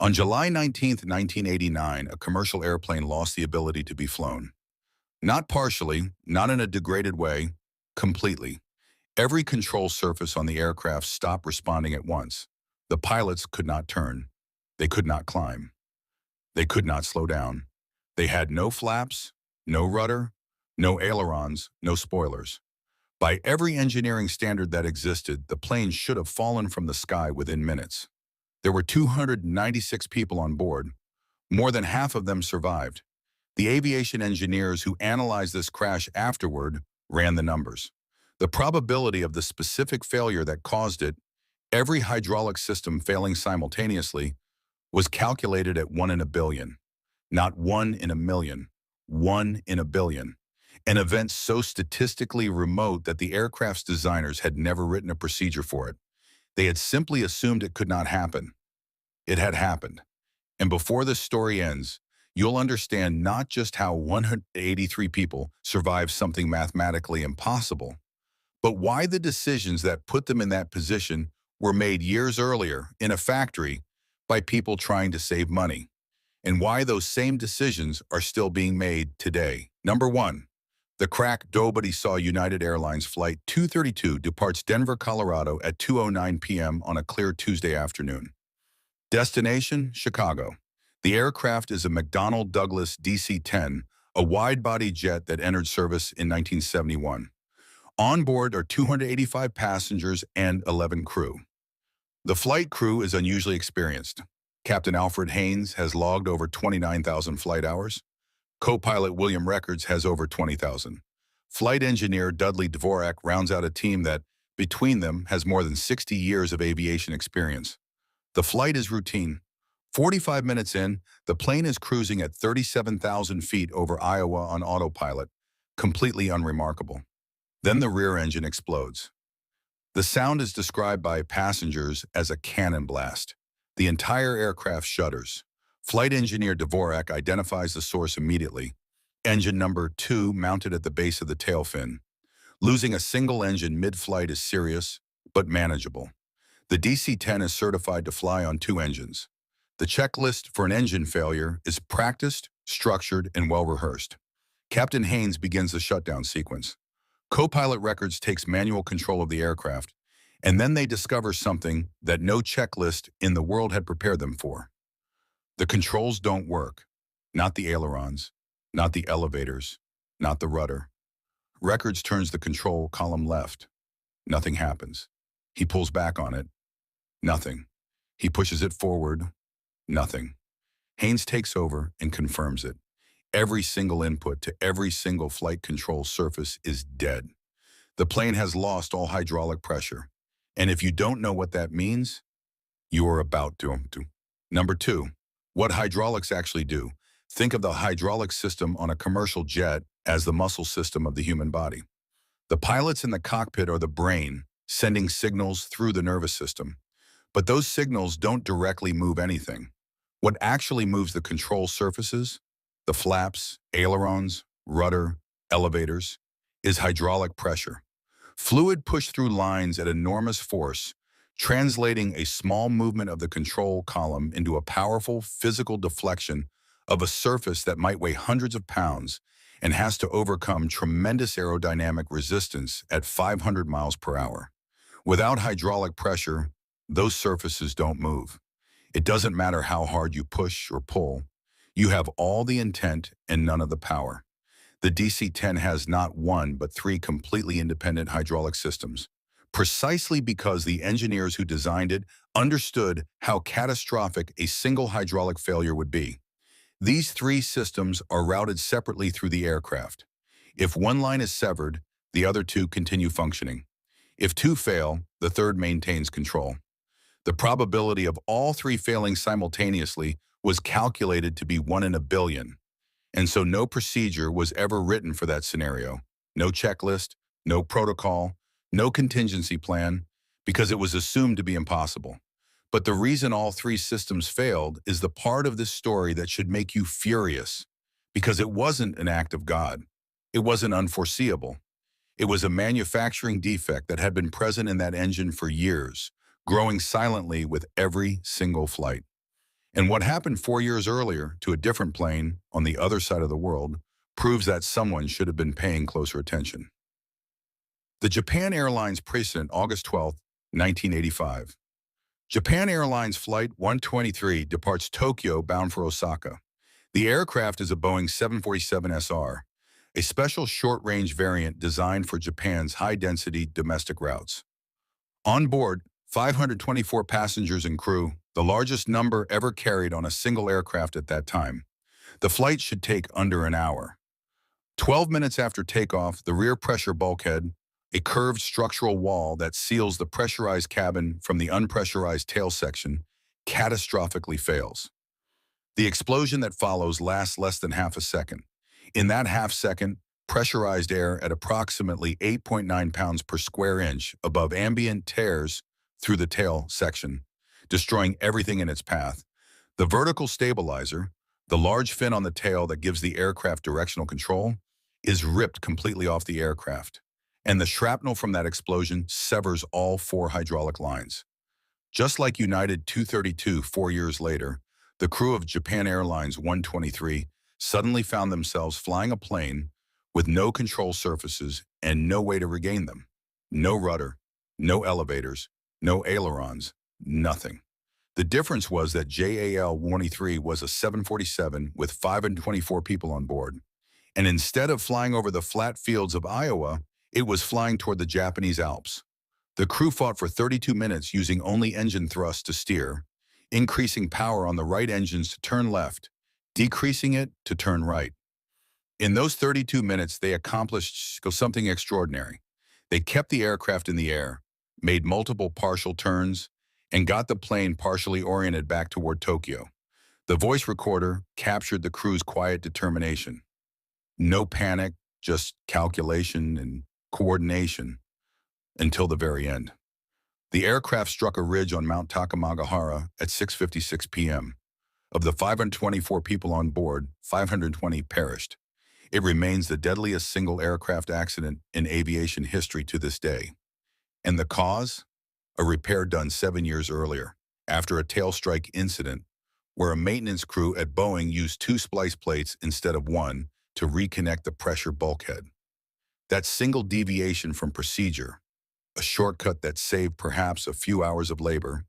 On July 19th, 1989, a commercial airplane lost the ability to be flown. Not partially, not in a degraded way, completely. Every control surface on the aircraft stopped responding at once. The pilots could not turn. They could not climb. They could not slow down. They had no flaps, no rudder, no ailerons, no spoilers. By every engineering standard that existed, the plane should have fallen from the sky within minutes. There were 296 people on board. More than half of them survived. The aviation engineers who analyzed this crash afterward ran the numbers. The probability of the specific failure that caused it, every hydraulic system failing simultaneously, was calculated at 1 in a billion. Not 1 in a million, 1 in a billion. An event so statistically remote that the aircraft's designers had never written a procedure for it. They had simply assumed it could not happen. It had happened. And before this story ends, you'll understand not just how 183 people survived something mathematically impossible, but why the decisions that put them in that position were made years earlier in a factory by people trying to save money, and why those same decisions are still being made today. Number 1. The crack. Nobody saw United Airlines Flight 232 departs Denver, Colorado at 2:09 p.m. on a clear Tuesday afternoon. Destination: Chicago. The aircraft is a McDonnell Douglas DC-10, a wide-body jet that entered service in 1971. On board are 285 passengers and 11 crew. The flight crew is unusually experienced. Captain Alfred Haynes has logged over 29,000 flight hours. Co-pilot William Records has over 20,000. Flight engineer Dudley Dvorak rounds out a team that, between them, has more than 60 years of aviation experience. The flight is routine. 45 minutes in, the plane is cruising at 37,000 feet over Iowa on autopilot, completely unremarkable. Then the rear engine explodes. The sound is described by passengers as a cannon blast. The entire aircraft shudders. Flight engineer Dvorak identifies the source immediately. Engine number 2 mounted at the base of the tail fin. Losing a single engine mid-flight is serious, but manageable. The DC-10 is certified to fly on 2 engines. The checklist for an engine failure is practiced, structured, and well-rehearsed. Captain Haynes begins the shutdown sequence. Co-pilot Records takes manual control of the aircraft, and then they discover something that no checklist in the world had prepared them for. The controls don't work. Not the ailerons, not the elevators, not the rudder. Records turns the control column left. Nothing happens. He pulls back on it. Nothing. He pushes it forward. Nothing. Haynes takes over and confirms it. Every single input to every single flight control surface is dead. The plane has lost all hydraulic pressure. And if you don't know what that means, you are about to. Number 2. What hydraulics actually do. Think of the hydraulic system on a commercial jet as the muscle system of the human body. The pilots in the cockpit are the brain, sending signals through the nervous system. But those signals don't directly move anything. What actually moves the control surfaces, the flaps, ailerons, rudder, elevators, is hydraulic pressure. Fluid pushed through lines at enormous force, translating a small movement of the control column into a powerful physical deflection of a surface that might weigh hundreds of pounds and has to overcome tremendous aerodynamic resistance at 500 miles per hour. Without hydraulic pressure, those surfaces don't move. It doesn't matter how hard you push or pull. You have all the intent and none of the power. The DC-10 has not 1 but 3 completely independent hydraulic systems, precisely because the engineers who designed it understood how catastrophic a single hydraulic failure would be. These 3 systems are routed separately through the aircraft. If one line is severed, the other 2 continue functioning. If 2 fail, the third maintains control. The probability of all 3 failing simultaneously was calculated to be 1 in a billion, and so no procedure was ever written for that scenario. No checklist, no protocol, no contingency plan, because it was assumed to be impossible. But the reason all 3 systems failed is the part of this story that should make you furious, because it wasn't an act of God. It wasn't unforeseeable. It was a manufacturing defect that had been present in that engine for years, growing silently with every single flight. And what happened 4 years earlier to a different plane on the other side of the world proves that someone should have been paying closer attention. The Japan Airlines precedent, August 12, 1985. Japan Airlines Flight 123 departs Tokyo bound for Osaka. The aircraft is a Boeing 747SR, a special short-range variant designed for Japan's high-density domestic routes. On board, 524 passengers and crew, the largest number ever carried on a single aircraft at that time. The flight should take under an hour. 12 minutes after takeoff, the rear pressure bulkhead, a curved structural wall that seals the pressurized cabin from the unpressurized tail section, catastrophically fails. The explosion that follows lasts less than half a second. In that half second, pressurized air at approximately 8.9 pounds per square inch above ambient tears through the tail section, destroying everything in its path. The vertical stabilizer, the large fin on the tail that gives the aircraft directional control, is ripped completely off the aircraft, and the shrapnel from that explosion severs all 4 hydraulic lines. Just like United 232 4 years later, the crew of Japan Airlines 123 suddenly found themselves flying a plane with no control surfaces and no way to regain them. No rudder, no elevators, no ailerons, nothing. The difference was that JAL-123 was a 747 with 524 people on board. And instead of flying over the flat fields of Iowa, it was flying toward the Japanese Alps. The crew fought for 32 minutes using only engine thrust to steer, increasing power on the right engines to turn left, decreasing it to turn right. In those 32 minutes, they accomplished something extraordinary. They kept the aircraft in the air, made multiple partial turns, and got the plane partially oriented back toward Tokyo. The voice recorder captured the crew's quiet determination. No panic, just calculation and coordination until the very end. The aircraft struck a ridge on Mount Takamagahara at 6:56 p.m. Of the 524 people on board, 520 perished. It remains the deadliest single aircraft accident in aviation history to this day. And the cause? A repair done 7 years earlier, after a tail strike incident, where a maintenance crew at Boeing used 2 splice plates instead of 1 to reconnect the pressure bulkhead. That single deviation from procedure, a shortcut that saved perhaps a few hours of labor,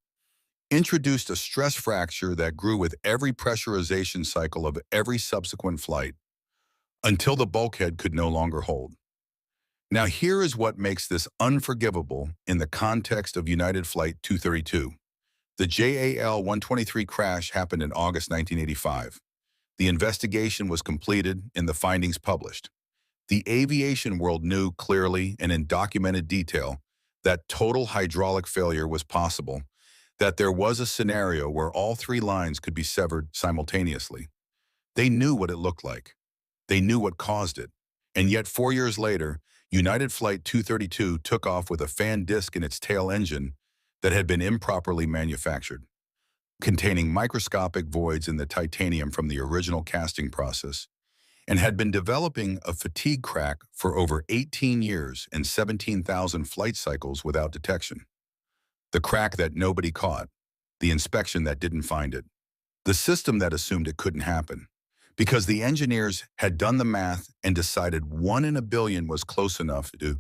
introduced a stress fracture that grew with every pressurization cycle of every subsequent flight, until the bulkhead could no longer hold. Now here is what makes this unforgivable in the context of United Flight 232. The JAL-123 crash happened in August 1985. The investigation was completed and the findings published. The aviation world knew clearly and in documented detail that total hydraulic failure was possible, that there was a scenario where all 3 lines could be severed simultaneously. They knew what it looked like. They knew what caused it. And yet 4 years later, United Flight 232 took off with a fan disc in its tail engine that had been improperly manufactured, containing microscopic voids in the titanium from the original casting process, and had been developing a fatigue crack for over 18 years and 17,000 flight cycles without detection. The crack that nobody caught, the inspection that didn't find it, the system that assumed it couldn't happen, because the engineers had done the math and decided 1 in a billion was close enough to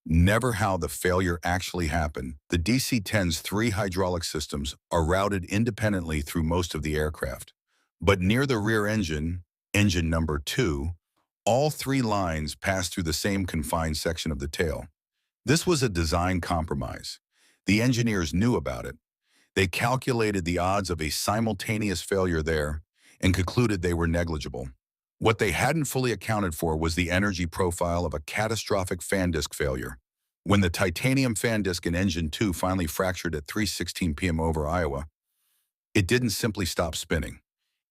never how the failure actually happened. The DC-10's 3 hydraulic systems are routed independently through most of the aircraft. But near the rear engine, engine number 2, all 3 lines pass through the same confined section of the tail. This was a design compromise. The engineers knew about it. They calculated the odds of a simultaneous failure there and concluded they were negligible. What they hadn't fully accounted for was the energy profile of a catastrophic fan disc failure. When the titanium fan disc in engine 2 finally fractured at 3:16 p.m. over Iowa, it didn't simply stop spinning.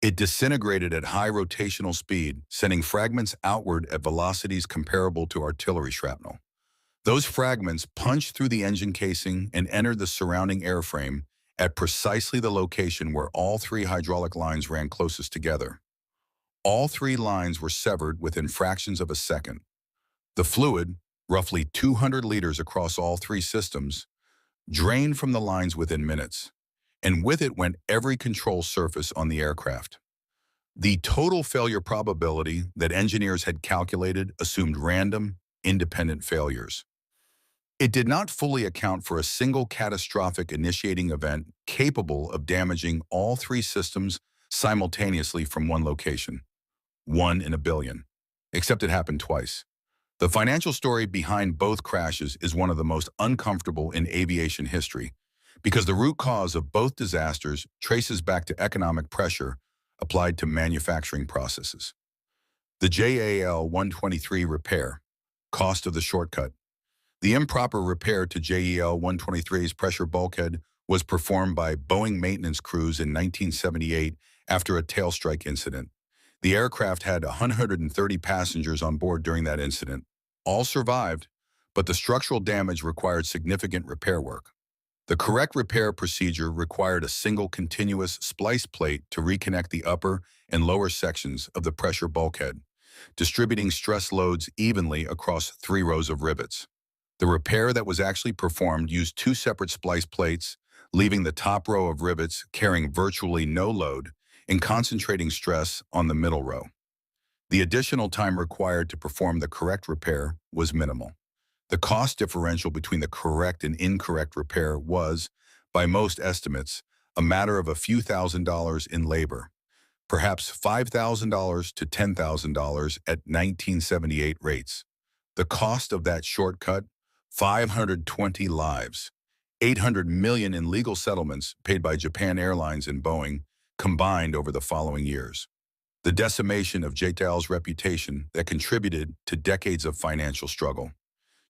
It disintegrated at high rotational speed, sending fragments outward at velocities comparable to artillery shrapnel. Those fragments punched through the engine casing and entered the surrounding airframe at precisely the location where all 3 hydraulic lines ran closest together. All 3 lines were severed within fractions of a second. The fluid, roughly 200 liters across all 3 systems, drained from the lines within minutes. and with it went every control surface on the aircraft. The total failure probability that engineers had calculated assumed random, independent failures. It did not fully account for a single catastrophic initiating event capable of damaging all three systems simultaneously from one location. 1 in a billion. Except it happened twice. The financial story behind both crashes is one of the most uncomfortable in aviation history because the root cause of both disasters traces back to economic pressure applied to manufacturing processes. The JAL 123 repair, cost of the shortcut. The improper repair to JEL 123's pressure bulkhead was performed by Boeing maintenance crews in 1978 after a tail strike incident. The aircraft had 130 passengers on board during that incident. All survived, but the structural damage required significant repair work. The correct repair procedure required a single continuous splice plate to reconnect the upper and lower sections of the pressure bulkhead, distributing stress loads evenly across 3 rows of rivets. The repair that was actually performed used 2 separate splice plates, leaving the top row of rivets carrying virtually no load and concentrating stress on the middle row. The additional time required to perform the correct repair was minimal. The cost differential between the correct and incorrect repair was, by most estimates, a matter of a few $1,000s in labor, perhaps $5,000 to $10,000 at 1978 rates. The cost of that shortcut, 520 lives, 800 million in legal settlements paid by Japan Airlines and Boeing combined over the following years. The decimation of JAL's reputation that contributed to decades of financial struggle.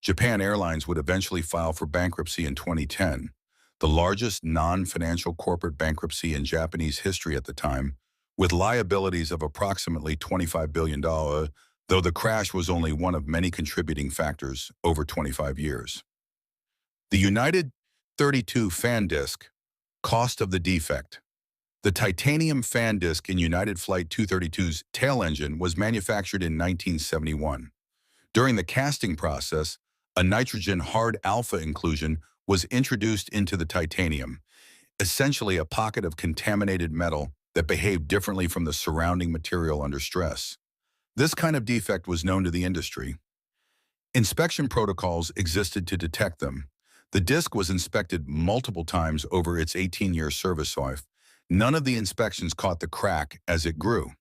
Japan Airlines would eventually file for bankruptcy in 2010, the largest non-financial corporate bankruptcy in Japanese history at the time, with liabilities of approximately $25 billion, though the crash was only one of many contributing factors over 25 years. The United 32 fan disc, cost of the defect. The titanium fan disc in United Flight 232's tail engine was manufactured in 1971. During the casting process, a nitrogen hard alpha inclusion was introduced into the titanium, essentially a pocket of contaminated metal that behaved differently from the surrounding material under stress. This kind of defect was known to the industry. Inspection protocols existed to detect them. The disc was inspected multiple times over its 18-year service life. None of the inspections caught the crack as it grew.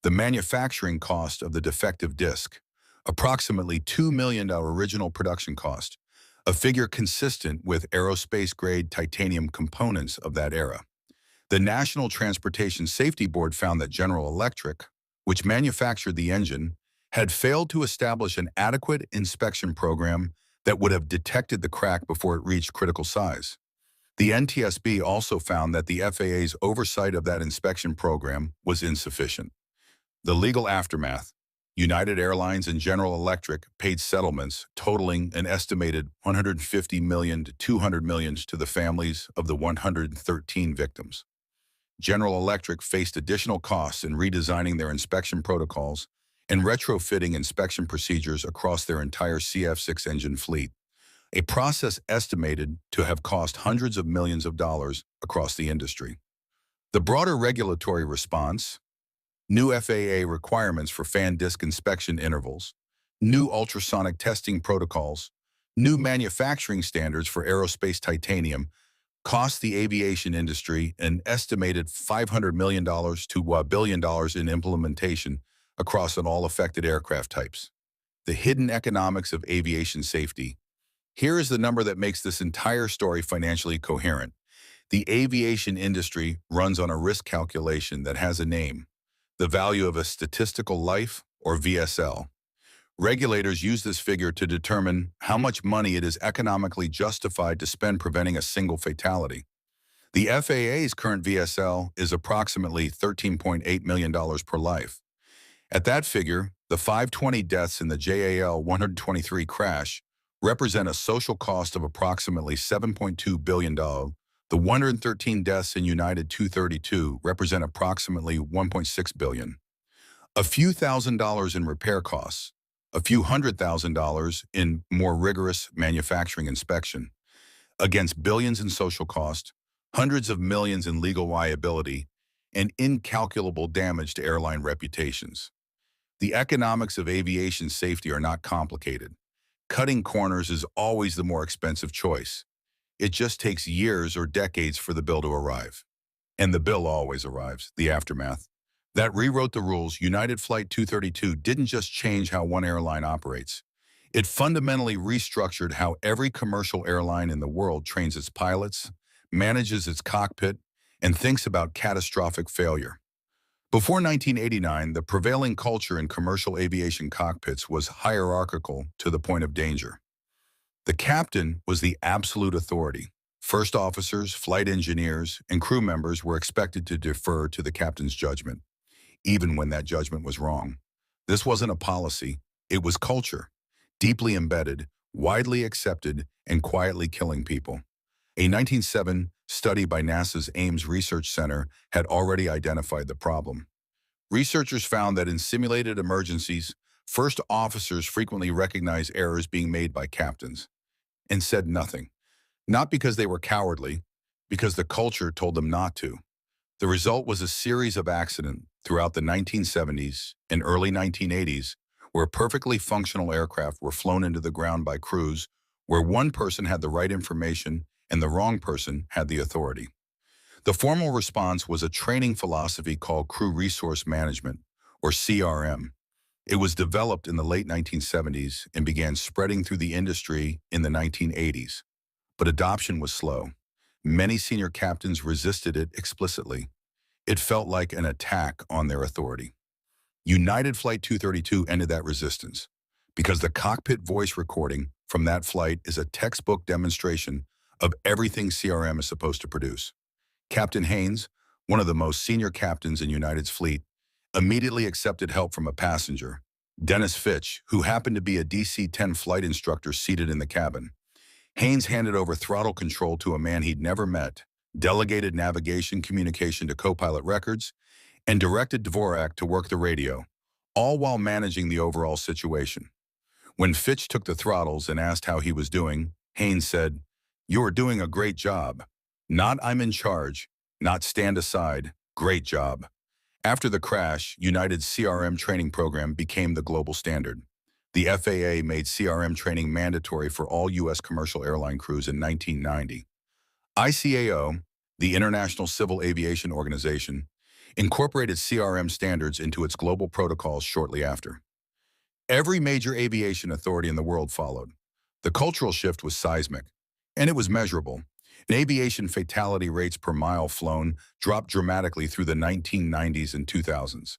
The manufacturing cost of the defective disc, approximately $2 million original production cost, a figure consistent with aerospace-grade titanium components of that era. The National Transportation Safety Board found that General Electric, which manufactured the engine, had failed to establish an adequate inspection program that would have detected the crack before it reached critical size. The NTSB also found that the FAA's oversight of that inspection program was insufficient. The legal aftermath. United Airlines and General Electric paid settlements totaling an estimated $150 million to $200 million to the families of the 113 victims. General Electric faced additional costs in redesigning their inspection protocols and retrofitting inspection procedures across their entire CF6 engine fleet, a process estimated to have cost hundreds of millions of dollars across the industry. The broader regulatory response: new FAA requirements for fan disc inspection intervals, new ultrasonic testing protocols, new manufacturing standards for aerospace titanium, cost the aviation industry an estimated $500 million to $1 billion in implementation across all affected aircraft types. The hidden economics of aviation safety. Here is the number that makes this entire story financially coherent. The aviation industry runs on a risk calculation that has a name: the value of a statistical life, or VSL. Regulators use this figure to determine how much money it is economically justified to spend preventing a single fatality. The FAA's current VSL is approximately $13.8 million per life. At that figure, the 520 deaths in the JAL 123 crash represent a social cost of approximately $7.2 billion. The 113 deaths in United 232 represent approximately $1.6 billion. A few $1,000s in repair costs, a few $100,000 in more rigorous manufacturing inspection, against billions in social cost, hundreds of millions in legal liability, and incalculable damage to airline reputations. The economics of aviation safety are not complicated. Cutting corners is always the more expensive choice. It just takes years or decades for the bill to arrive. And the bill always arrives, the aftermath. That rewrote the rules. United Flight 232 didn't just change how one airline operates. It fundamentally restructured how every commercial airline in the world trains its pilots, manages its cockpit, and thinks about catastrophic failure. Before 1989, the prevailing culture in commercial aviation cockpits was hierarchical to the point of danger. The captain was the absolute authority. First officers, flight engineers, and crew members were expected to defer to the captain's judgment, even when that judgment was wrong. This wasn't a policy, it was culture, deeply embedded, widely accepted, and quietly killing people. A 1907 study by NASA's Ames Research Center had already identified the problem. Researchers found that in simulated emergencies, first officers frequently recognized errors being made by captains and said nothing. Not because they were cowardly, because the culture told them not to. The result was a series of accidents throughout the 1970s and early 1980s where perfectly functional aircraft were flown into the ground by crews where one person had the right information and the wrong person had the authority. The formal response was a training philosophy called Crew Resource Management, or CRM. It was developed in the late 1970s and began spreading through the industry in the 1980s. But adoption was slow. Many senior captains resisted it explicitly. It felt like an attack on their authority. United Flight 232 ended that resistance because the cockpit voice recording from that flight is a textbook demonstration of everything CRM is supposed to produce. Captain Haynes, one of the most senior captains in United's fleet, immediately accepted help from a passenger, Dennis Fitch, who happened to be a DC-10 flight instructor seated in the cabin. Haynes handed over throttle control to a man he'd never met, delegated navigation communication to co-pilot records, and directed Dvorak to work the radio, all while managing the overall situation. When Fitch took the throttles and asked how he was doing, Haynes said, "You're doing a great job. Not I'm in charge, not stand aside, great job." After the crash, United's CRM training program became the global standard. The FAA made CRM training mandatory for all U.S. commercial airline crews in 1990. ICAO, the International Civil Aviation Organization, incorporated CRM standards into its global protocols shortly after. Every major aviation authority in the world followed. The cultural shift was seismic, and it was measurable. Aviation fatality rates per mile flown dropped dramatically through the 1990s and 2000s.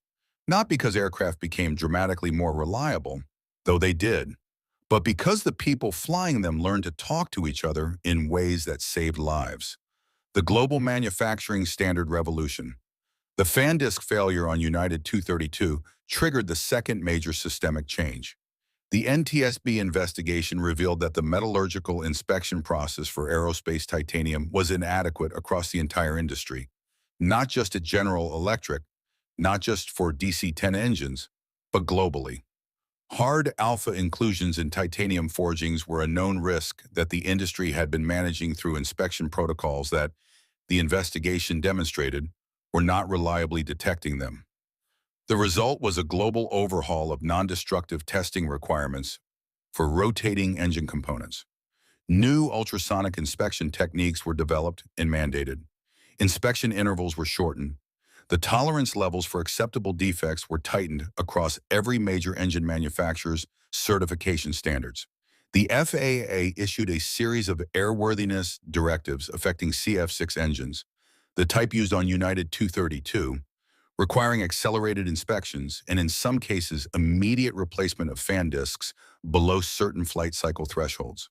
Not because aircraft became dramatically more reliable, though they did, but because the people flying them learned to talk to each other in ways that saved lives. The global manufacturing standard revolution. The fan disk failure on United 232 triggered the second major systemic change. The NTSB investigation revealed that the metallurgical inspection process for aerospace titanium was inadequate across the entire industry, not just at General Electric, not just for DC-10 engines, but globally. Hard alpha inclusions in titanium forgings were a known risk that the industry had been managing through inspection protocols that, the investigation demonstrated, were not reliably detecting them. The result was a global overhaul of non-destructive testing requirements for rotating engine components. New ultrasonic inspection techniques were developed and mandated. Inspection intervals were shortened. The tolerance levels for acceptable defects were tightened across every major engine manufacturer's certification standards. The FAA issued a series of airworthiness directives affecting CF6 engines, the type used on United 232, requiring accelerated inspections and in some cases immediate replacement of fan disks below certain flight cycle thresholds.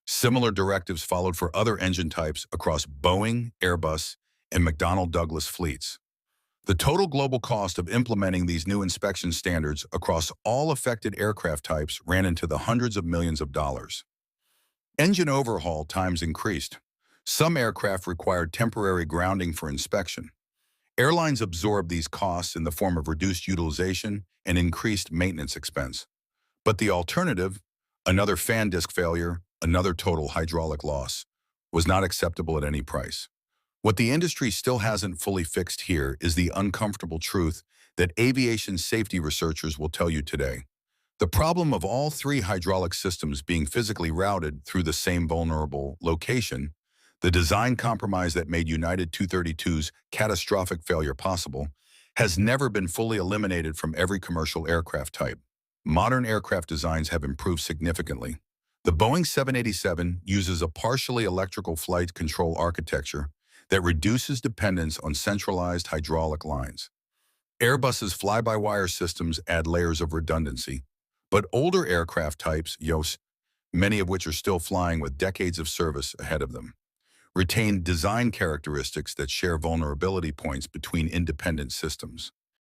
Similar directives followed for other engine types across Boeing, Airbus, and McDonnell Douglas fleets. The total global cost of implementing these new inspection standards across all affected aircraft types ran into the hundreds of millions of dollars. Engine overhaul times increased. Some aircraft required temporary grounding for inspection. Airlines absorbed these costs in the form of reduced utilization and increased maintenance expense. But the alternative, another fan disk failure, another total hydraulic loss, was not acceptable at any price. What the industry still hasn't fully fixed here is the uncomfortable truth that aviation safety researchers will tell you today. The problem of all three hydraulic systems being physically routed through the same vulnerable location, the design compromise that made United 232's catastrophic failure possible, has never been fully eliminated from every commercial aircraft type. Modern aircraft designs have improved significantly. The Boeing 787 uses a partially electrical flight control architecture that reduces dependence on centralized hydraulic lines. Airbus's fly-by-wire systems add layers of redundancy, but older aircraft types, many of which are still flying with decades of service ahead of them, retain design characteristics that share vulnerability points between independent systems.